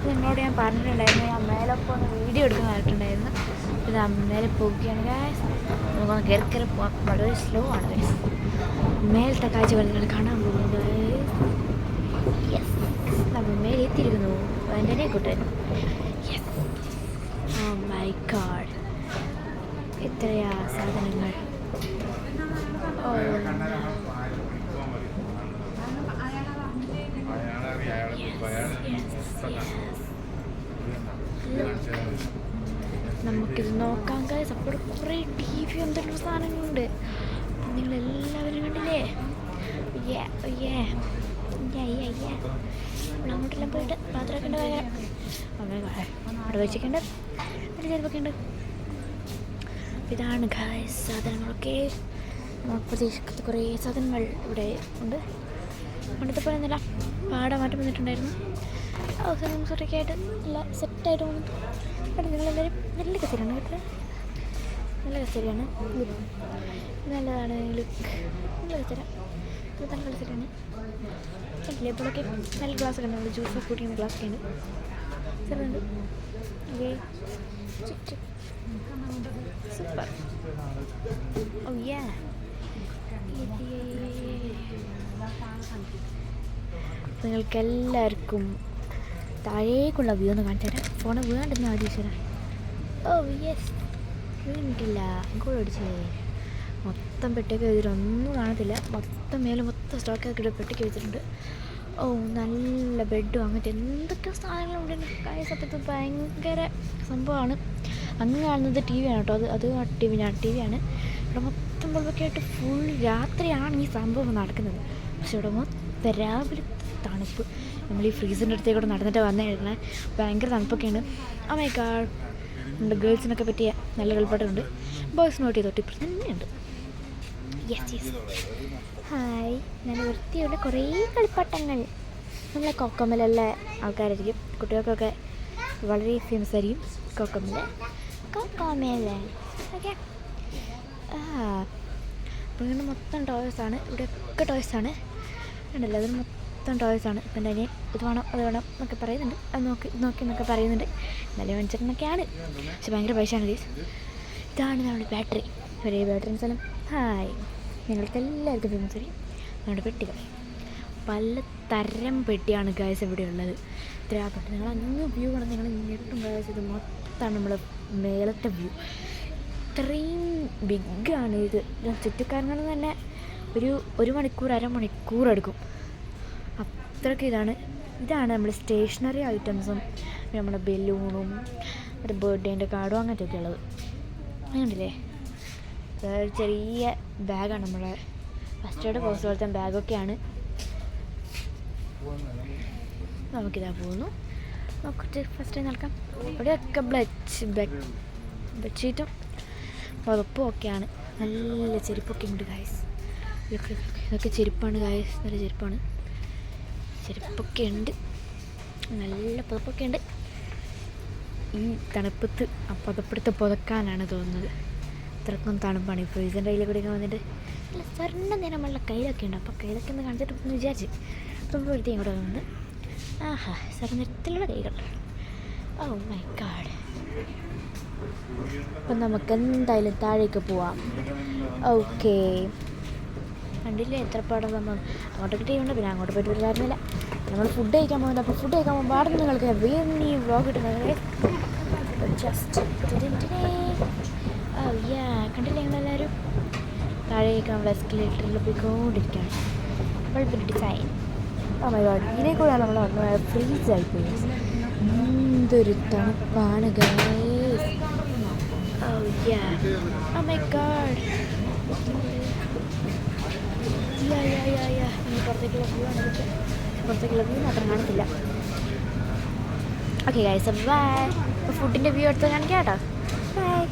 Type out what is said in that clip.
നിങ്ങളോട് ഞാൻ പറഞ്ഞിട്ടുണ്ടായിരുന്നു, ഞാൻ മേലൊക്കെ ഒന്ന് വീഡിയോ എടുക്കുന്നതായിട്ടുണ്ടായിരുന്നു. ഇത് മേലെ പോകുകയാണ് ഗൈസ്. നമുക്കൊന്ന് കയറി കയറി പോകാം. വളരെ സ്ലോ ആണ് ഗൈസ്. മേലത്തെ കാഴ്ചകൾ നിങ്ങൾ കാണാൻ പോകുന്നത് യെസ്, നമ്മൾ മേലെ എത്തിയിരിക്കുന്നു. എൻ്റെ കൂട്ടൻ യെസ്. ഓ മൈ ഗോഡ്, എത്രയാ സാധനങ്ങൾ. ഓ നമുക്കിത് നോക്കാം ഗൈസ്. അപ്പോൾ കുറേ ടി വി എന്തെങ്കിലും സാധനങ്ങളുണ്ട്. നിങ്ങളെല്ലാവരും കണ്ടില്ലേ? അങ്ങോട്ടെല്ലാം പോയിട്ട് പാത്രമൊക്കെ ഉണ്ട്. അവിടെ വെച്ചിട്ടുണ്ട്, ഒരു ചെരുപ്പൊക്കെ ഉണ്ട്. ഇതാണ് ഗൈസ് സാധനങ്ങളൊക്കെ. പ്രദേശത്ത് കുറേ സാധനങ്ങൾ ഇവിടെ ഉണ്ട്. പണ്ടത്തെ പോലെ ഒന്നുമില്ല, പാടെ മാറ്റം വന്നിട്ടുണ്ടായിരുന്നു. അവസാനം സൊട്ടൊക്കെ ആയിട്ട് നല്ല സെറ്റായിട്ട് വന്നിട്ട് അവിടെ നിങ്ങളെല്ലാവരും നല്ല കസേരയാണ് വീട്ടിൽ, നല്ല കസേരയാണ്, നല്ലതാണ് ലുക്ക്, നല്ല കസേര, നല്ല കസേരയാണ്. ലേബിളൊക്കെ നല്ല ഗ്ലാസ്സൊക്കെ ഉണ്ട്, ജ്യൂസ് കുടിക്കുന്ന ഗ്ലാസ്സൊക്കെ ഉണ്ട്, ചെറുതുണ്ട്. Okay, super. ഓ യാ, നിങ്ങൾക്കെല്ലാവർക്കും താഴേക്കുള്ള വ്യൂ ഒന്ന് കാണിച്ചു തരാം. ഫോണ് വീണ്ടെന്ന് ആദ്യം തരാം. ഓ യെസ്, വീണിട്ടില്ല, കൂടെ അടിച്ചേ. മൊത്തം പെട്ടിയൊക്കെ വെച്ചിട്ടൊന്നും കാണത്തില്ല. മൊത്തം മേലെ മൊത്തം സ്റ്റോക്കൊക്കെ പെട്ടിക്ക് വെച്ചിട്ടുണ്ട്. ഓ നല്ല ബെഡും അങ്ങനത്തെ എന്തൊക്കെ സാധനങ്ങളുണ്ട്. സത്യത്തിൽ ഭയങ്കര സംഭവമാണ്. അങ്ങ് കാണുന്നത് ടി വി ആണ് കേട്ടോ. അത് ടി വിയാണ്. ഇവിടെ മൊത്തം ബൾബൊക്കെ ആയിട്ട് ഫുൾ രാത്രിയാണ് ഈ സംഭവം നടക്കുന്നത്. പക്ഷെ ഇവിടെ മൊത്തം രാവിലെ തണുപ്പ്. നമ്മൾ ഈ ഫ്രീസറിൻ്റെ അടുത്തേക്കൂടെ നടന്നിട്ട് വന്നേക്കണേ, ഭയങ്കര തണുപ്പൊക്കെയാണ്. ഓ മൈ ഗോഡ്, നമ്മുടെ ഗേൾസിനൊക്കെ പറ്റിയ നല്ല കളിപ്പാട്ടമുണ്ട്. ബോയ്സ് നോട്ട് ചെയ്തോട്ട് ഇപ്പം തന്നെയുണ്ട്. യെസ്, ഹായ്, നല്ല വൃത്തിയുള്ള കുറേ കളിപ്പാട്ടങ്ങൾ. നമ്മളെ കൊക്കമ്മലുള്ള ആൾക്കാരായിരിക്കും, കുട്ടികൾക്കൊക്കെ വളരെ ഫേമസ് ആയിരിക്കും കൊക്കമ്മൽ. ഓക്കെ, അപ്പോൾ ഇങ്ങനെ മൊത്തം ടോയ്സാണ്. ഇവിടെയൊക്കെ ടോയ്സാണ്, ഉണ്ടല്ലോ. അതിന് മൊത്തം ടോയ്സാണ്. ഇപ്പം എൻ്റെ അനിയൻ ഇത് വേണം അത് വേണം എന്നൊക്കെ പറയുന്നുണ്ട്. അത് നോക്കി എന്നൊക്കെ പറയുന്നുണ്ട്. നല്ല മേടിച്ചിട്ടൊക്കെയാണ്, പക്ഷെ ഭയങ്കര പൈസയാണ് ഗൈസ്. ഇതാണ് നമ്മുടെ ബാറ്ററി, ഒരേ ബാറ്ററി സ്ഥലം. ഹായ്, ഞങ്ങൾക്ക് എല്ലാവർക്കും ഫേമസ് ആയിരിക്കും നമ്മുടെ പെട്ടികൾ. പല തരം പെട്ടിയാണ് ഗൈസ് ഇവിടെ ഉള്ളത്. ഇത്ര പെട്ടി നിങ്ങൾ അങ്ങ് വ്യൂ കാണാൻ നിങ്ങൾ ഞെട്ടും ഗൈസ്. ഇത് മൊത്തമാണ് നമ്മൾ മേലത്തെ വ്യൂ. ഇത്രയും ബിഗാണ് ഇത്. ചുറ്റിക്കറങ്ങുന്നത് തന്നെ ഒരു മണിക്കൂർ അരമണിക്കൂർ എടുക്കും. അത്രയ്ക്ക് ഇതാണ് നമ്മൾ സ്റ്റേഷനറി ഐറ്റംസും നമ്മുടെ ബലൂണും ഒരു ബർത്ത്ഡേൻ്റെ കാർഡും അങ്ങനത്തെയൊക്കെ ഉള്ളത്. അങ്ങനെയല്ലേ, ഒരു ചെറിയ ബാഗാണ് നമ്മുടെ ഫസ്റ്റ് എയ്ഡ് ബോക്സ് പോലത്തെ ബാഗൊക്കെയാണ്. നമുക്കിതാ പോകുന്നു. നോക്കിയിട്ട് ഫസ്റ്റ് നടക്കാം. ഇവിടെയൊക്കെ ബെഡ്ഷീറ്റും പുതപ്പും ഒക്കെയാണ്. നല്ല ചെരുപ്പൊക്കെ ഉണ്ട് ഗൈസ്. ഇതൊക്കെ ചെരുപ്പാണ് ഗൈസ്, നല്ല ചെരുപ്പാണ്. ചെരുപ്പൊക്കെ ഉണ്ട്, നല്ല പുതപ്പൊക്കെ ഉണ്ട്. ഈ തണുപ്പത്ത് ആ പുതപ്പെടുത്ത് പുതക്കാനാണ് തോന്നുന്നത്. അത്രക്കും തണുപ്പാണ്. ഈ ഫ്രീസറിൻ്റെ കയ്യിൽ കൂടെയൊക്കെ വന്നിട്ട് നല്ല സ്വർണ്ണ നിറമുള്ള കയ്യിലൊക്കെ ഉണ്ട്. അപ്പോൾ കയ്യിലൊക്കെ ഒന്ന് കാണിച്ചിട്ട് ഒന്ന് വിചാരിച്ച് ഇപ്പം എടുത്ത് ഇങ്ങോട്ട് വന്നത്. ആഹാ, സ്വർണ്ണത്തിലുള്ള കൈകൾ. Oh my god. അപ്പം നമുക്ക് എന്തായാലും താഴേക്ക് പോവാം. ഓക്കേ, കണ്ടില്ലേ എത്ര പാടാൻ സംഭവം. അങ്ങോട്ടൊക്കെ ടീമുണ്ട്, പിന്നെ അങ്ങോട്ട് പോയിട്ട് ഒരു കാര്യമില്ല. നമ്മൾ ഫുഡ് കഴിക്കാൻ പോകുന്നത്. അപ്പോൾ ഫുഡ് കഴിക്കാൻ പോകുമ്പോൾ അവിടെ നിങ്ങൾക്ക് വീണ്ടും ഈ വ്ളോഗ് കിട്ടുന്നത് ജസ്റ്റ് കണ്ടില്ലേ നിങ്ങളെല്ലാവരും. താഴേക്ക് നമ്മൾ എസ്കലേറ്ററിൽ പോയിക്കൊണ്ടിരിക്കുകയാണ്. ബൾബിൻ്റെ ഡിസൈൻ. ഓ മൈ ഗോഡ്, ഇതിനെ കൂടെയാണ് നമ്മൾ വന്നത്. ഫ്രീസായിപ്പോയി. എന്തൊരു തണുപ്പാണ് ഗൈസ്. Oh my god. പുറത്തേക്കുള്ള വ്യൂ ആണ് ഇതൊക്കെ. പുറത്തേക്കുള്ള വ്യൂ മാത്രം കാണത്തില്ല. Okay guys, bye. ഫുഡിൻ്റെ വ്യൂ എടുത്ത് കാണിക്കാം കേട്ടോ. ബൈ.